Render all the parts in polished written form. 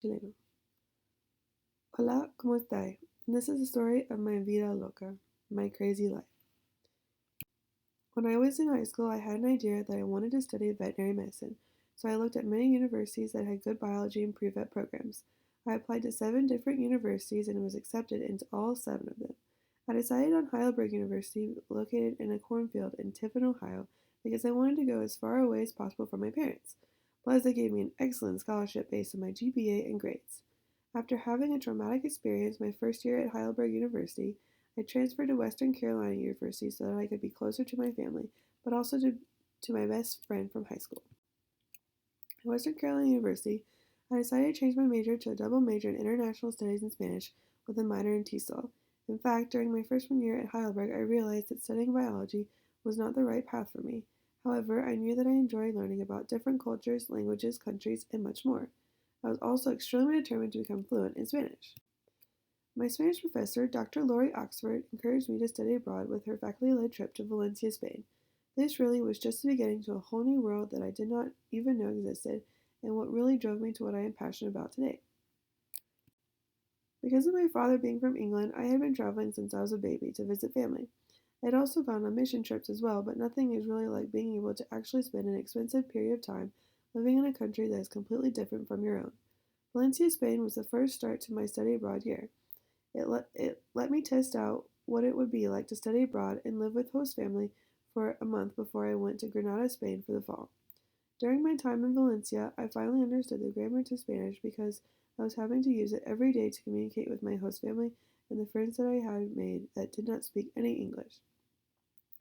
Chileno. Hola, ¿cómo estás? This is the story of my Vida Loca, my crazy life. When I was in high school, I had an idea that I wanted to study veterinary medicine, so I looked at many universities that had good biology and pre-vet programs. I applied to 7 different universities and was accepted into all 7 of them. I decided on Heidelberg University, located in a cornfield in Tiffin, Ohio, because I wanted to go as far away as possible from my parents. Plus, they gave me an excellent scholarship based on my GPA and grades. After having a traumatic experience my first year at Heidelberg University, I transferred to Western Carolina University so that I could be closer to my family, but also to my best friend from high school. At Western Carolina University, I decided to change my major to a double major in international studies and Spanish with a minor in TESOL. In fact, during my freshman year at Heidelberg, I realized that studying biology was not the right path for me. However, I knew that I enjoyed learning about different cultures, languages, countries, and much more. I was also extremely determined to become fluent in Spanish. My Spanish professor, Dr. Lori Oxford, encouraged me to study abroad with her faculty-led trip to Valencia, Spain. This really was just the beginning to a whole new world that I did not even know existed, and what really drove me to what I am passionate about today. Because of my father being from England, I had been traveling since I was a baby to visit family. I had also gone on mission trips as well, but nothing is really like being able to actually spend an expensive period of time living in a country that is completely different from your own. Valencia, Spain was the first start to my study abroad year. It let me test out what it would be like to study abroad and live with host family for a month before I went to Granada, Spain for the fall. During my time in Valencia, I finally understood the grammar to Spanish because I was having to use it every day to communicate with my host family and the friends that I had made that did not speak any English.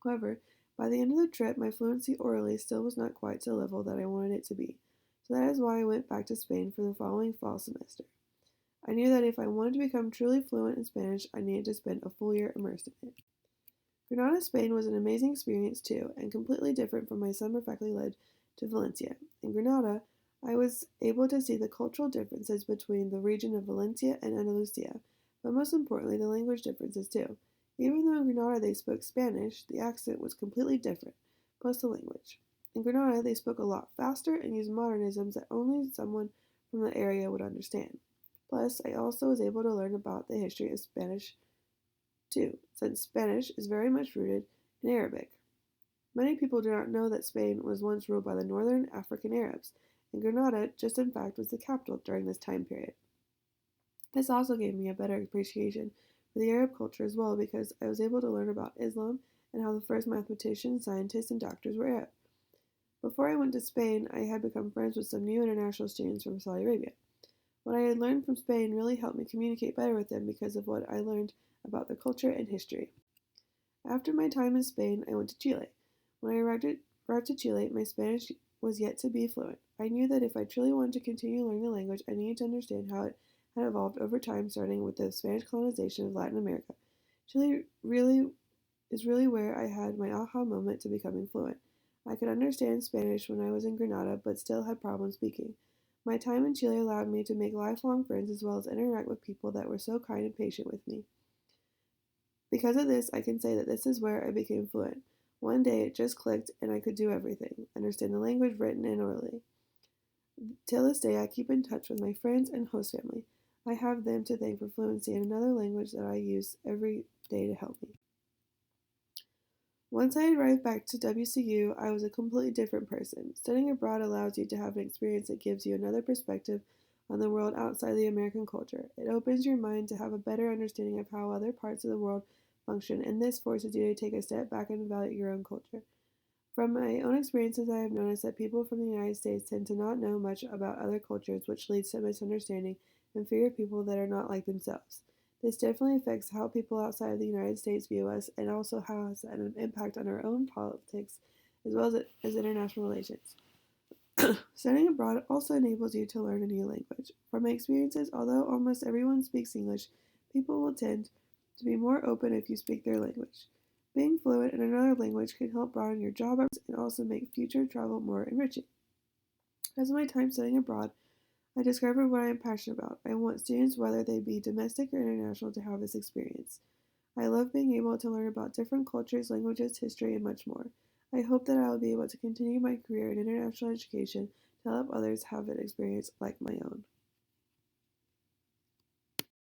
However, by the end of the trip, my fluency orally still was not quite to the level that I wanted it to be, so that is why I went back to Spain for the following fall semester. I knew that if I wanted to become truly fluent in Spanish, I needed to spend a full year immersed in it. Granada, Spain was an amazing experience too, and completely different from my summer faculty led to Valencia. In Granada, I was able to see the cultural differences between the region of Valencia and Andalusia, but most importantly, the language differences too. Even though in Granada they spoke Spanish, the accent was completely different, plus the language. In Granada, they spoke a lot faster and used modernisms that only someone from the area would understand. Plus, I also was able to learn about the history of Spanish too, since Spanish is very much rooted in Arabic. Many people do not know that Spain was once ruled by the northern African Arabs, and Granada just in fact was the capital during this time period. This also gave me a better appreciation for the Arab culture as well because I was able to learn about Islam and how the first mathematicians, scientists, and doctors were Arab. Before I went to Spain, I had become friends with some new international students from Saudi Arabia. What I had learned from Spain really helped me communicate better with them because of what I learned about their culture and history. After my time in Spain, I went to Chile. When I arrived to Chile, my Spanish was yet to be fluent. I knew that if I truly wanted to continue learning the language, I needed to understand how it had evolved over time, starting with the Spanish colonization of Latin America. Chile really is really where I had my aha moment to becoming fluent. I could understand Spanish when I was in Granada, but still had problems speaking. My time in Chile allowed me to make lifelong friends as well as interact with people that were so kind and patient with me. Because of this, I can say that this is where I became fluent. One day it just clicked and I could do everything, understand the language written and orally. Till this day, I keep in touch with my friends and host family. I have them to thank for fluency in another language that I use every day to help me. Once I arrived back to WCU, I was a completely different person. Studying abroad allows you to have an experience that gives you another perspective on the world outside the American culture. It opens your mind to have a better understanding of how other parts of the world function, and this forces you to take a step back and evaluate your own culture. From my own experiences, I have noticed that people from the United States tend to not know much about other cultures, which leads to misunderstanding and fear of people that are not like themselves. This definitely affects how people outside of the United States view us and also has an impact on our own politics as well as international relations. Studying abroad also enables you to learn a new language. From my experiences, although almost everyone speaks English, people will tend to be more open if you speak their language. Being fluent in another language can help broaden your job opportunities and also make future travel more enriching. As of my time studying abroad, I discovered what I am passionate about. I want students, whether they be domestic or international, to have this experience. I love being able to learn about different cultures, languages, history, and much more. I hope that I will be able to continue my career in international education to help others have an experience like my own.